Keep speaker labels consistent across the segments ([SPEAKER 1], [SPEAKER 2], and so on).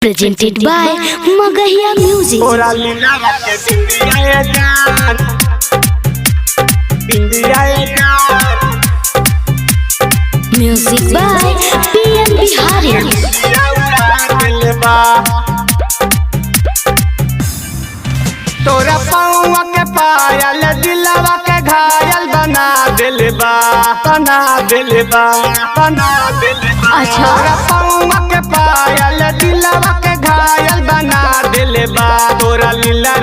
[SPEAKER 1] Presented by Magahiya Music. Music by PM Bihari.
[SPEAKER 2] तोरा पौवा के पायल दिलवा के घायल बना दिलबा
[SPEAKER 1] अच्छा।
[SPEAKER 2] तोरा पौवा के पायल दिलवा के घायल बना दिलबा तोरा लीला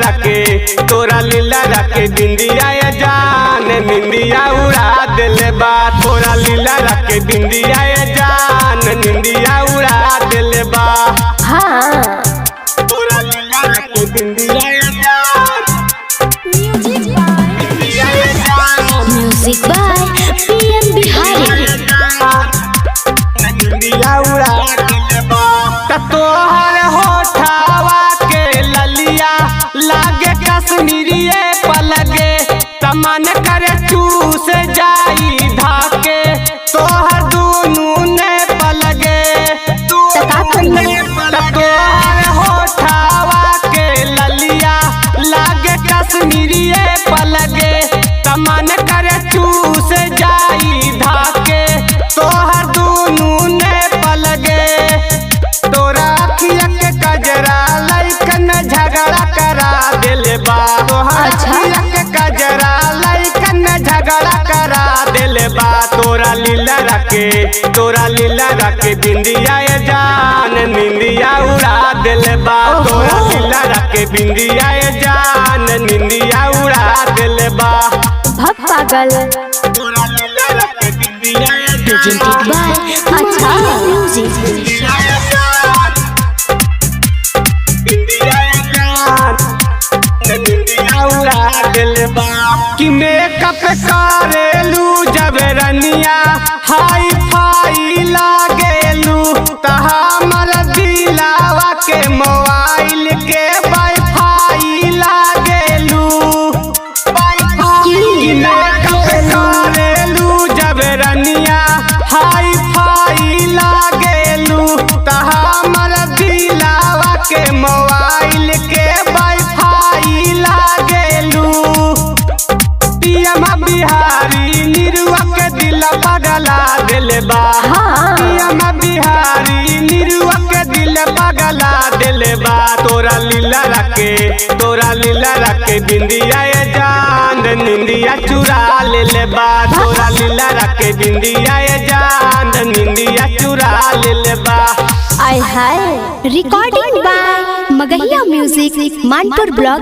[SPEAKER 2] रखे बिंदिया ये जान निंदिया उड़ा दिलबा तोरा लीला रखे बिंदिया ये जान निंदिया उड़ा दिलबा
[SPEAKER 1] हाँ।
[SPEAKER 2] तोरा लीला रखे बिंदिया ये जान
[SPEAKER 1] Music by PM Bihari.
[SPEAKER 2] तोहर होठावा के ललिया लागे कश्मीरिये पलगे तमन करे चूस जाई धाके तोहर दूनू ने पलगे तोहर होठावा के ललिया लागे कश्मीरिये पलगे तमन करे चूस जाई धाके तोहर दूनू ने पलगे तोरा अखिया के कजरा लइकन झगड़ा करा दिलबा तोहर अखिया के कजरा लइकन झगड़ा करा दिलबा तोरा लीला रखे बिंदिया ये जान निंदिया उड़ा दिलबा तोरा लीला रखे बिंदिया ये जान निंदिया उड़ा दिलबा
[SPEAKER 1] भक्त पागल।
[SPEAKER 2] तोरा लीला रखे बिंदिया ये
[SPEAKER 1] Presented by Magahiya Music.
[SPEAKER 2] कि मेकअप करेलू जब रनिया हाई फाई लागेलू तहा मर दिलावा के मोबाइल के वाईफाई लागेलू कि मेकअप करेलू जब रनिया हाई फाई लागेलू तहा मर दिलावा के मोबाइल के वाईफाई लागेलू पियमा बिहारी निरुआ के दिल पगला दिलबा पियमा बिहारी निरुआ के दिल पगला दिलबा तोरा लीला रखे बिंदिया ये जान निंदिया चुरा लेबा तोरा लीला रखे बिंदिया ये जान निंदिया चुरा लेबा
[SPEAKER 1] Recording by Magahiya Music, Manpur Block.